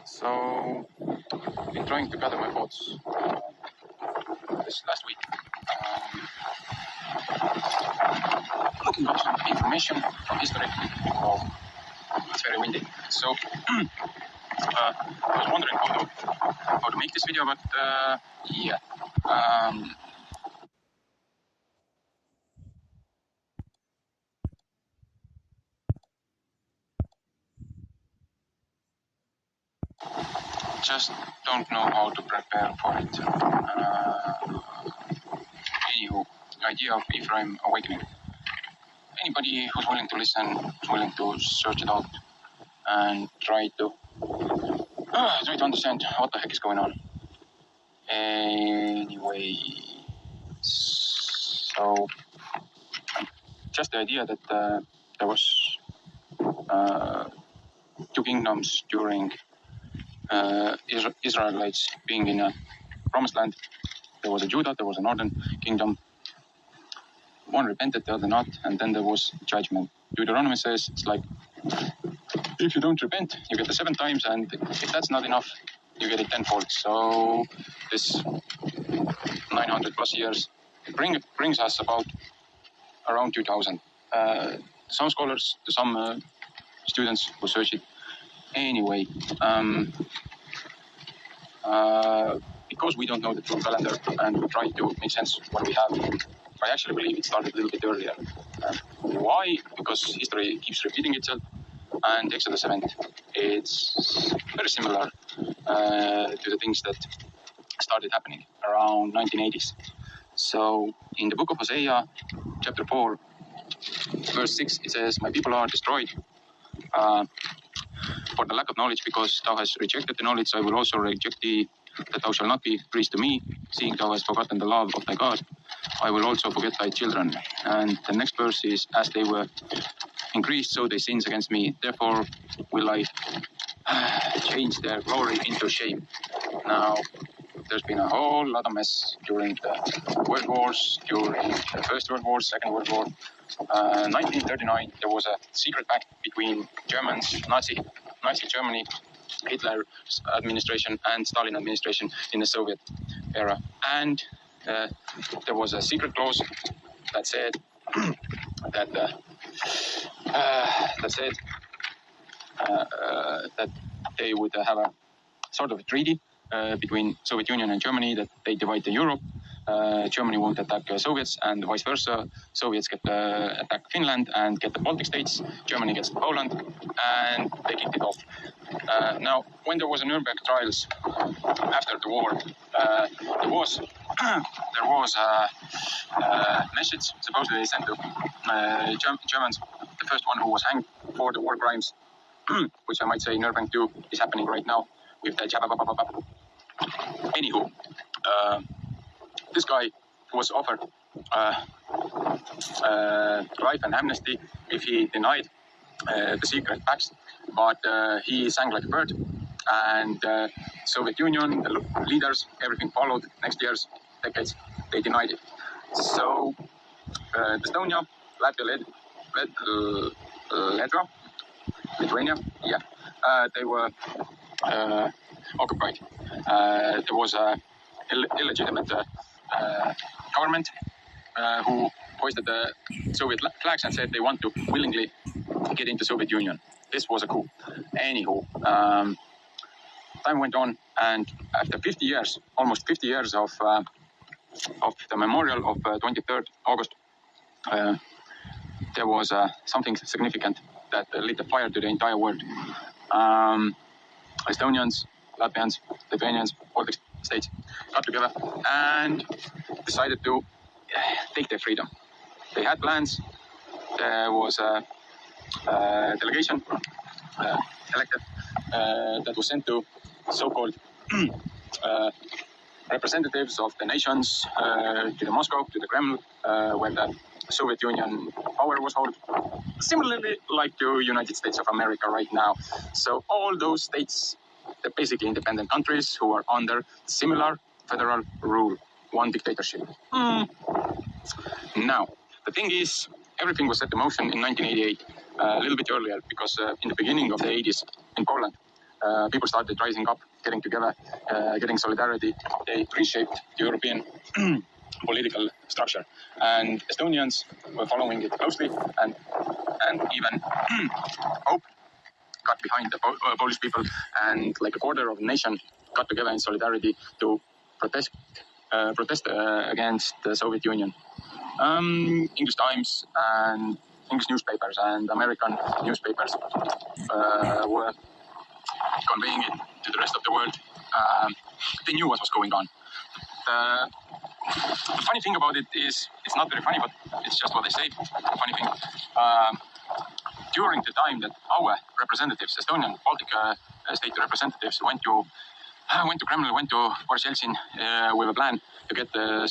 So, been trying to gather my thoughts this last week. Looking up some information from history. Oh, it's very windy. So, I was wondering how to make this video, but yeah. Just don't know how to prepare for it. Anywho, idea of Ephraim awakening. Anybody who's willing to listen, who's willing to search it out and try to understand what the heck is going on. Anyway, so just the idea that there was two kingdoms during Israelites being in a promised land. There was a Judah, there was a northern kingdom. One repented, the other not, and then there was judgment. Deuteronomy says it's like, if you don't repent, you get the 7 times, and if that's not enough, you get it tenfold. So this 900 plus years brings us about around 2000. Some scholars, to some students who search it. Anyway, because we don't know the true calendar and we try to make sense of what we have, I actually believe it started a little bit earlier. Why? Because history keeps repeating itself, and Exodus event, it's very similar to the things that started happening around 1980s. So in the book of Hosea, chapter 4, verse 6, it says, "My people are destroyed for the lack of knowledge, because thou hast rejected the knowledge, I will also reject thee, that thou shalt not be priest to me, seeing thou hast forgotten the love of thy God. I will also forget thy children." And the next verse is, "As they were increased, so they sins against me. Therefore will I change their glory into shame." Now, there's been a whole lot of mess during the World Wars, during the First World War, Second World War. 1939, there was a secret pact between Germans, Nazi Germany, Hitler's administration, and Stalin administration in the Soviet era. And there was a secret clause that said that they would have a sort of a treaty between Soviet Union and Germany, that they divide the Europe. Germany won't attack Soviets, and vice versa. Soviets get attack Finland and get the Baltic states. Germany gets Poland, and they kicked it off. Now, when there was a Nuremberg trials after the war, there was a message supposedly sent to Germans. The first one who was hanged for the war crimes, which I might say Nuremberg 2 is happening right now with the Shabbath. Anywho, this guy was offered life and amnesty if he denied the secret pacts, but he sang like a bird, and Soviet Union, the leaders, everything followed. Next year's decades, they denied it. So Estonia, Latvia, Lithuania, they were occupied. There was a illegitimate government who hoisted the Soviet flags and said they want to willingly get into Soviet Union. This was a coup. Anywho, time went on, and after 50 years, almost 50 years of the memorial of 23rd August, there was something significant that lit the fire to the entire world. Estonians, Latvians, Lithuanians, Baltic states got together and decided to take their freedom. They had plans. There was a delegation elected that was sent to so-called representatives of the nations to the Moscow, to the Kremlin, where the Soviet Union power was held, similarly like the United States of America right now. So all those states, they're basically independent countries who are under similar federal rule, one dictatorship. Now, the thing is, everything was set in motion in 1988, a little bit earlier, because in the beginning of the 80s in Poland, people started rising up, getting together, getting solidarity. They reshaped the European political structure, and Estonians were following it closely, and even Pope got behind the Polish people, and like a quarter of the nation got together in solidarity to protest against the Soviet Union. English Times and English newspapers and American newspapers were conveying it to the rest of the world. They knew what was going on. The funny thing about it is, it's not very funny, but it's just what they say. The funny thing, during the time that our representatives, Estonian Baltic state representatives, went to Kremlin, went to Boris Jeltsin with a plan to get the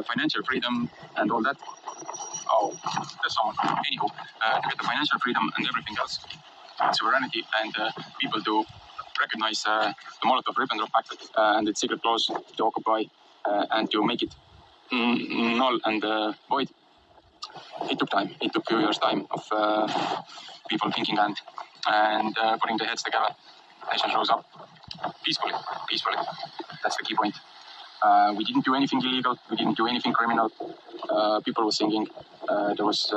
financial freedom and all that. Oh, there's someone. Anywho, to get the financial freedom and everything else, sovereignty, and people to recognize the Molotov-Ribbentrop Pact and its secret clause to occupy and to make it null and void. It took time. It took a few years' time of people thinking and putting their heads together. Nation rose up peacefully. That's the key point. We didn't do anything illegal. We didn't do anything criminal. People were singing. There was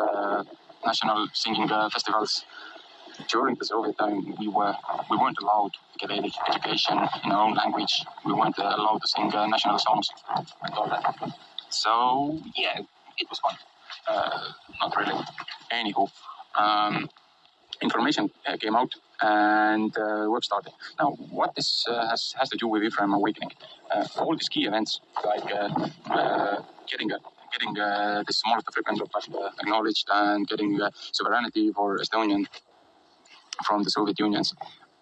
national singing festivals. During the Soviet time, we weren't allowed to get education in our own language. We weren't allowed to sing national songs and all that. So yeah, it was fun. Not really. Anywho, information came out and work started. Now, what this has to do with Ephraim Awakening? All these key events, like getting this Molotov-Ribbentrop Pact acknowledged and getting sovereignty for Estonian from the Soviet Unions.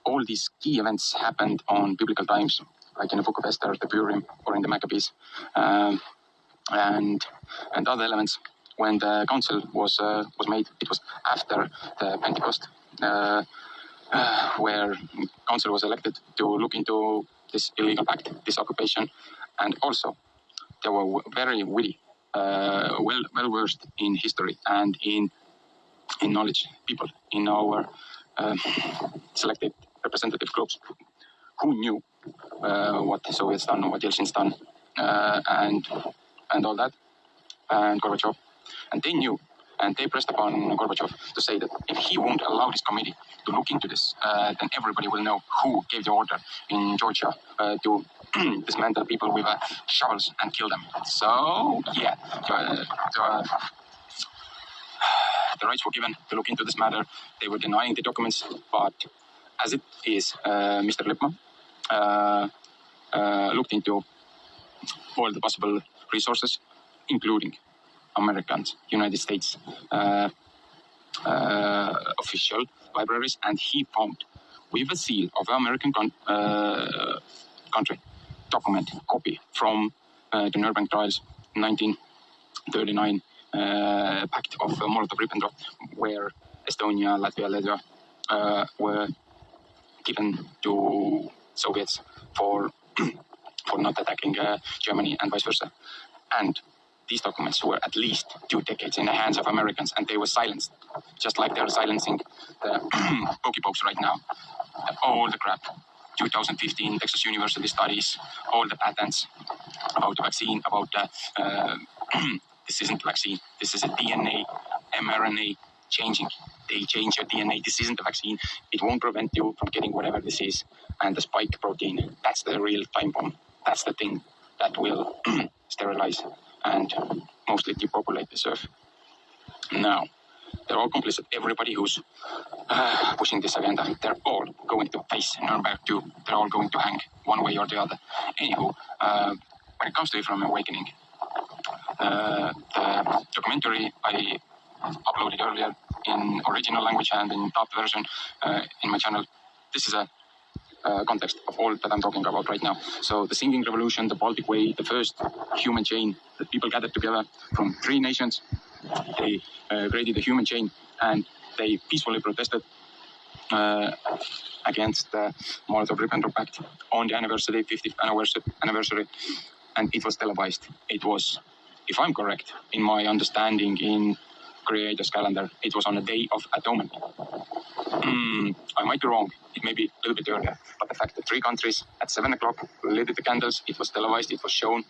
All these key events happened on biblical times, like in the Book of Esther, the Purim, or in the Maccabees, and other elements. When the council was made, it was after the Pentecost, where council was elected to look into this illegal pact, this occupation, and also they were very witty, well versed in history and in knowledge people in our selected representative groups who knew what the Soviets done, what Yeltsin's done, and all that, and Gorbachev. And they knew, and they pressed upon Gorbachev to say that if he won't allow this committee to look into this, then everybody will know who gave the order in Georgia to dismantle people with shovels and kill them. So, yeah, the rights were given to look into this matter. They were denying the documents, but as it is, Mr. Lippmann looked into all the possible resources, including Americans, United States official libraries, and he found with a seal of the American country document copy from the Nuremberg trials, 1939 pact of Molotov-Ribbentrop, where Estonia, Latvia, Lithuania were given to Soviets for not attacking Germany and vice versa. And these documents were at least 2 decades in the hands of Americans, and they were silenced, just like they're silencing the pokey-pokes right now. All the crap, 2015 Texas University studies, all the patents about the vaccine, about this isn't the vaccine, this is a DNA, mRNA changing. They change your DNA. This isn't the vaccine. It won't prevent you from getting whatever this is. And the spike protein, that's the real time bomb. That's the thing that will sterilize and mostly depopulate the earth. Now, they're all complicit. Everybody who's pushing this agenda, they're all going to face Nuremberg too. They're all going to hang one way or the other. Anywho, when it comes to Ephraim Awakening, the documentary I uploaded earlier in original language and in dubbed version in my channel, this is a context of all that I'm talking about right now. So the singing revolution, the Baltic Way, the first human chain that people gathered together from 3 nations. They created a human chain and they peacefully protested against the Molotov-Ribbentrop Pact on the 50th anniversary, and it was televised. It was, if I'm correct, in my understanding in Creator's calendar, it was on the Day of Atonement. I might be wrong. It may be a little bit earlier. But the fact that 3 countries at 7 o'clock lit the candles, it was televised, it was shown,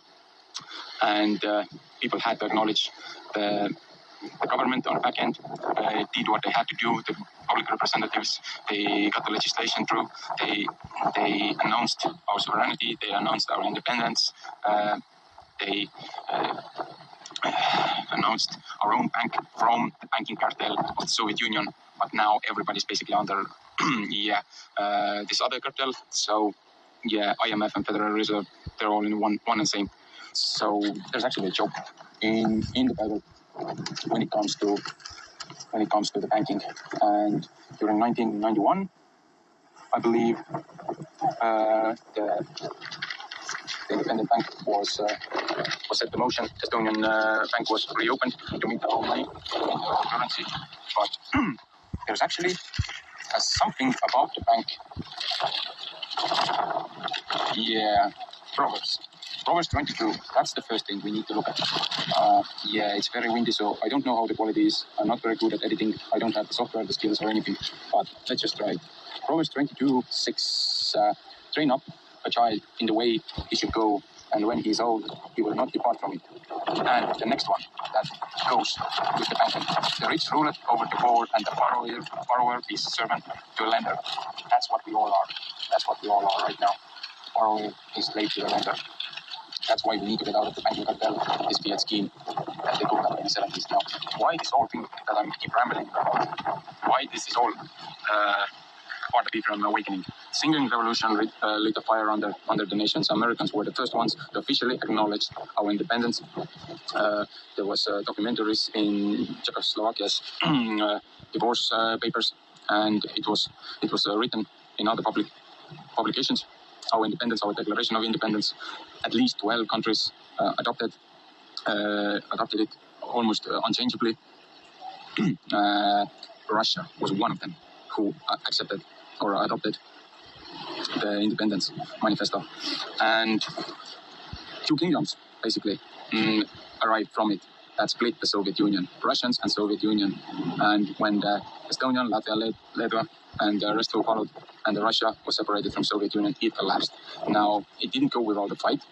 and people had to acknowledge the government on the back end did what they had to do. The public representatives, they got the legislation through. They announced our sovereignty. They announced our independence. They announced our own bank from the banking cartel of the Soviet Union. But now everybody's basically under this other cartel. So IMF and Federal Reserve, they're all in one and same. So there's actually a joke in the Bible when it comes to the banking. And during 1991, I believe the independent bank was set to motion. Estonian bank was reopened to meet the whole money, currency. But there's actually something about the bank. Proverbs 22, that's the first thing we need to look at. It's very windy, so I don't know how the quality is. I'm not very good at editing. I don't have the software, the skills, or anything, but let's just try. Proverbs 22:6, train up a child in the way he should go, and when he is old, he will not depart from it. And the next one, that goes with the banking. The rich ruleth over the poor, and the borrower is servant to a lender. That's what we all are. That's what we all are right now. Borrower is slave to the lender. That's why we need to get out of the banking cartel, this fiat scheme that they cooked up in the 70s now. Why this whole thing that I'm keep rambling about? Why this is all part of Ephraim awakening? Singing revolution lit a fire under the nations. Americans were the first ones to officially acknowledge our independence. There was documentaries in Czechoslovakia's divorce papers, and it was written in other publications. Our independence, our Declaration of Independence, at least 12 countries adopted it almost unchangeably. Russia was one of them who accepted or adopted the Independence Manifesto. And 2 kingdoms, basically, arrived from it. That split the Soviet Union, Russians and Soviet Union. And when the Estonian, Latvia, Lithuania, and the rest who followed, and Russia was separated from Soviet Union, it collapsed. Now, it didn't go without a fight.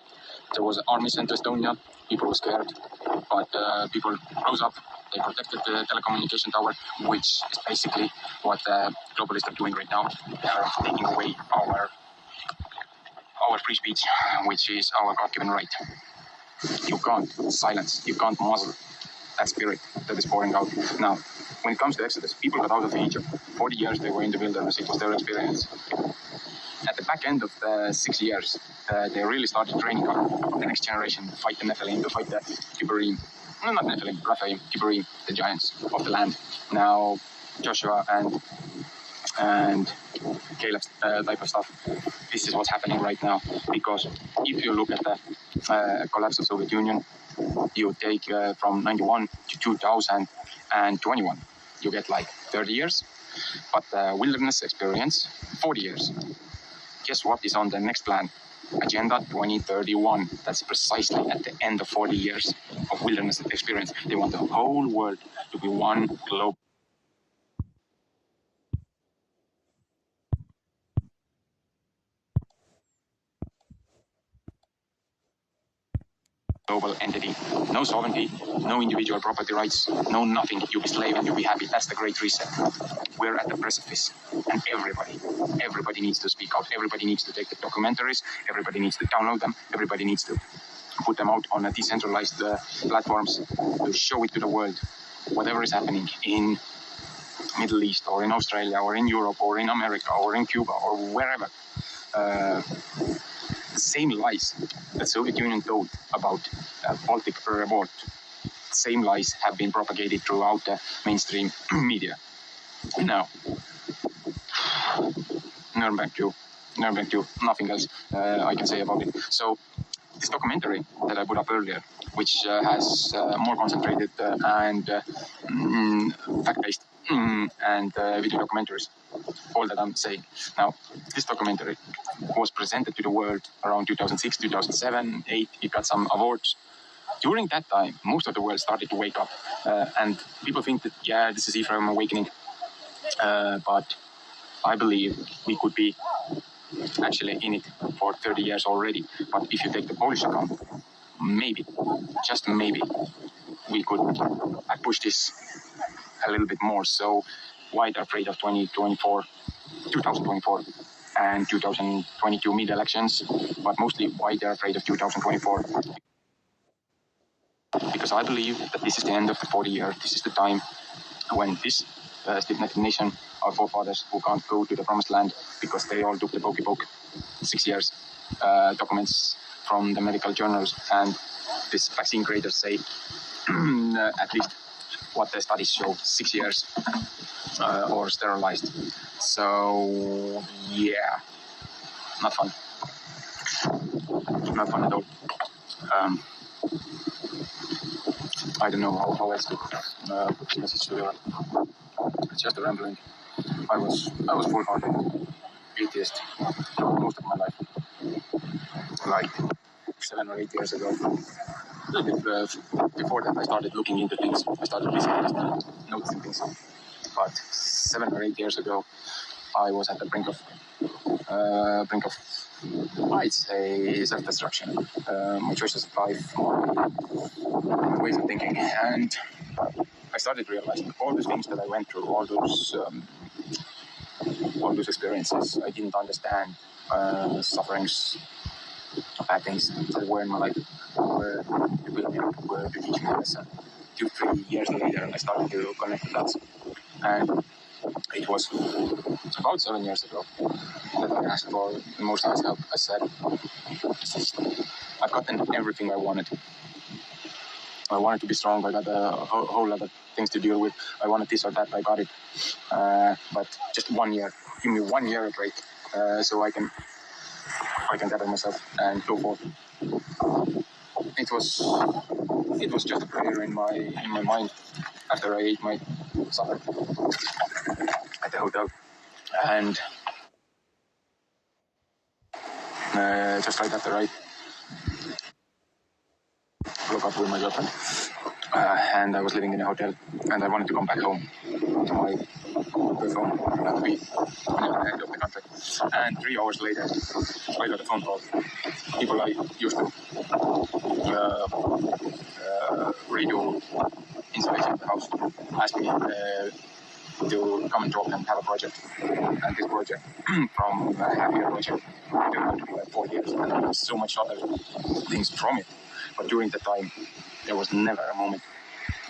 There was an army sent to Estonia. People were scared, but people rose up. They protected the telecommunication tower, which is basically what globalists are doing right now. They are taking away our free speech, which is our God-given right. You can't silence, you can't muzzle that spirit that is pouring out. Now, when it comes to Exodus, people got out of Egypt. 40 years they were in the wilderness. It was their experience. At the back end of the 6 years, they really started training up the next generation to fight the Nephilim, to fight the Gibberim. No, not Nephilim, Raphaim, Gibberim, the giants of the land. Now, Joshua and Caleb's type of stuff. This is what's happening right now. Because if you look at the collapse of Soviet Union, you take from 91 to 2021, you get like 30 years. But the wilderness experience, 40 years. Guess what is on the next plan? Agenda 2031. That's precisely at the end of 40 years of wilderness experience. They want the whole world to be one global entity. No sovereignty, no individual property rights, no nothing. You be slave and you be happy. That's the Great Reset. We're at the precipice, and everybody needs to speak out. Everybody needs to take the documentaries. Everybody needs to download them. Everybody needs to put them out on a decentralized platforms to show it to the world. Whatever is happening in Middle East or in Australia or in Europe or in America or in Cuba or wherever. The same lies that Soviet Union told about Baltic revolt, same lies have been propagated throughout the mainstream media. Now, Nuremberg 2, nothing else I can say about it. So, this documentary that I put up earlier, which has more concentrated and fact-based and video documentaries, all that I'm saying. Now, this documentary was presented to the world around 2006, 2007, 2008. It got some awards. During that time, most of the world started to wake up. And people think that, this is Ephraim awakening. But I believe we could be actually in it for 30 years already. But if you take the Polish account, maybe, just maybe, we could push this a little bit more. So why they're afraid of 2024 and 2022 mid-elections, but mostly why they're afraid of 2024. Because I believe that this is the end of the 40 year. This is the time when this stiff-necked nation, our forefathers who can't go to the promised land because they all took the pokey poke 6 years, documents from the medical journals and this vaccine creators say at least what the studies show, 6 years or sterilized. So yeah, not fun. Not fun at all. I don't know how else to put the message together. It's just a rambling. I was full-hearted atheist most of my life. Like 7 or 8 years ago. Before that, I started looking into things. I started listening, I started noticing things. But 7 or 8 years ago, I was at the brink of I'd say self-destruction. My choices of life, my ways of thinking, and I started realizing all the things that I went through, all those experiences. I didn't understand sufferings, bad things that were in my life were teaching me a lesson. 2-3 years later, I started to connect the dots, and it was about 7 years ago that I asked for the most High's help. I said, I've gotten everything I wanted. I wanted to be strong. I got a whole lot of things to deal with. I wanted this or that. I got it. But just 1 year. Give me 1 year break so I can gather myself and go forth. It was just a prayer in my mind after I ate my supper at the hotel. And just right after I broke up with my girlfriend, and I was living in a hotel, and I wanted to come back home to my birth home that we in the end of the country. And 3 hours later, I got a phone call. People I used to radio installation of the house asked me to come and talk and have a project. And this project, from a half-year project, turned out to be like 4 years, and there was so much other things from it. But during that time, there was never a moment.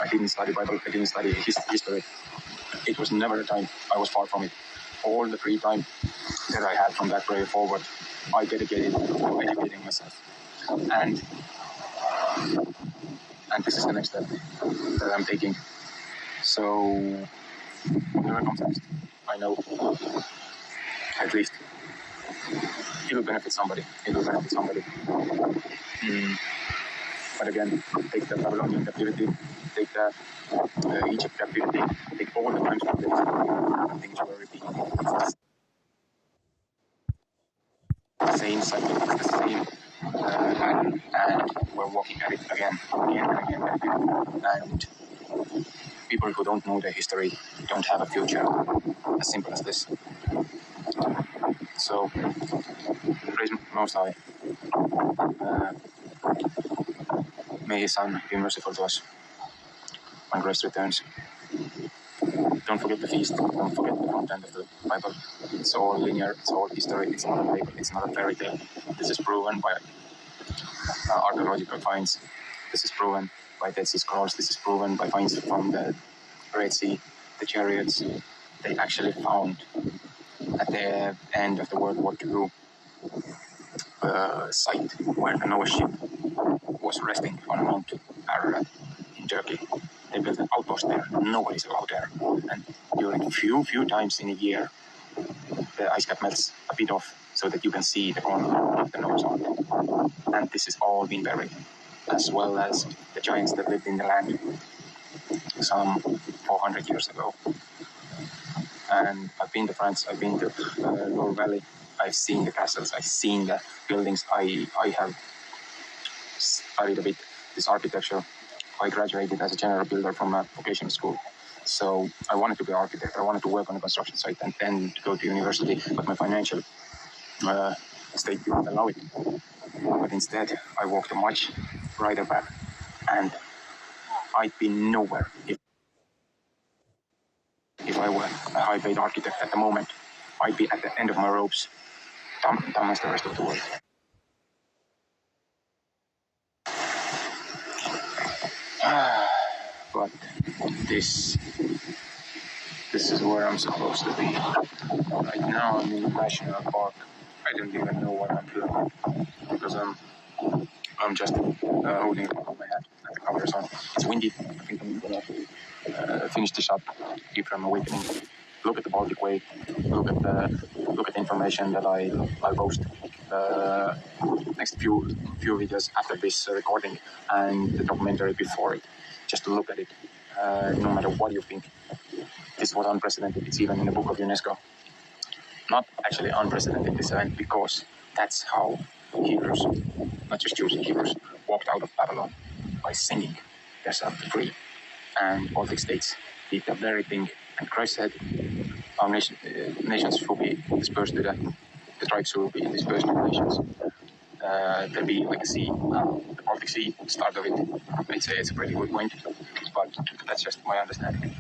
I didn't study Bible, I didn't study history. It was never a time I was far from it. All the free time that I had from that prayer forward, I dedicated to educating myself. And this is the next step that I'm taking. So whatever comes next, I know at least it will benefit somebody. But again, take the Babylonian captivity, take the Egypt captivity, take all the times from this, things were repeating. It's the same cycle, it's the same pattern, and we're walking at it again and again. And people who don't know their history don't have a future. As simple as this. So, praise Most High. May His Son be merciful to us when Christ returns. Don't forget the feast. Don't forget the content of the Bible. It's all linear. It's all history. It's not a fable. It's not a fairy tale. This is proven by archaeological finds. This is proven by Dead Sea Scrolls. This is proven by finds from the Red Sea, the chariots. They actually found at the end of the World War II site where the Noah ship was resting on Mount Ararat in Turkey. They built an outpost there. Nobody's allowed there. And during few times in a year, the ice cap melts a bit off so that you can see the corner of the Noah's Ark. And this is all been buried, as well as the giants that lived in the land some 400 years ago. And I've been to France, I've been to Lower Valley, I've seen the castles, I've seen the buildings. I have studied a bit this architecture. I graduated as a general builder from a vocational school. So I wanted to be an architect. I wanted to work on a construction site and then to go to university, but my financial state didn't allow it. But instead, I walked a much brighter path, and I'd be nowhere if I were a high-paid architect at the moment. I'd be at the end of my ropes, dumb as the rest of the world. But this is where I'm supposed to be. Right now I'm in a national park. I don't even know what I'm doing because I'm just holding it on my head and the camera's on. It's windy. I think I'm gonna finish this up, keep from awakening. Look at the Baltic Way. Look at the information that I post. Next few videos after this recording and the documentary before it. Just to look at it. No matter what you think, this was unprecedented. It's even in the book of UNESCO. Not actually unprecedented, this event, because that's how Hebrews, not just Jews, Hebrews, walked out of Babylon by singing themselves free. And Baltic states did the very thing. And Christ said, our nations will be dispersed to the tribes will be dispersed to the nations. There'll be like a sea, the Baltic Sea, start of it. I'd say it's a pretty good point, but that's just my understanding.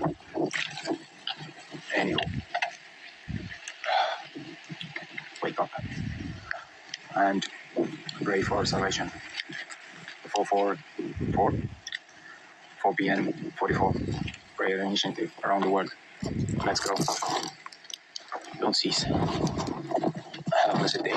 Anyway, wake up and pray for salvation. 4 p.m. 44 prayer initiative around the world. Let's go. Don't cease. Have a blessed day.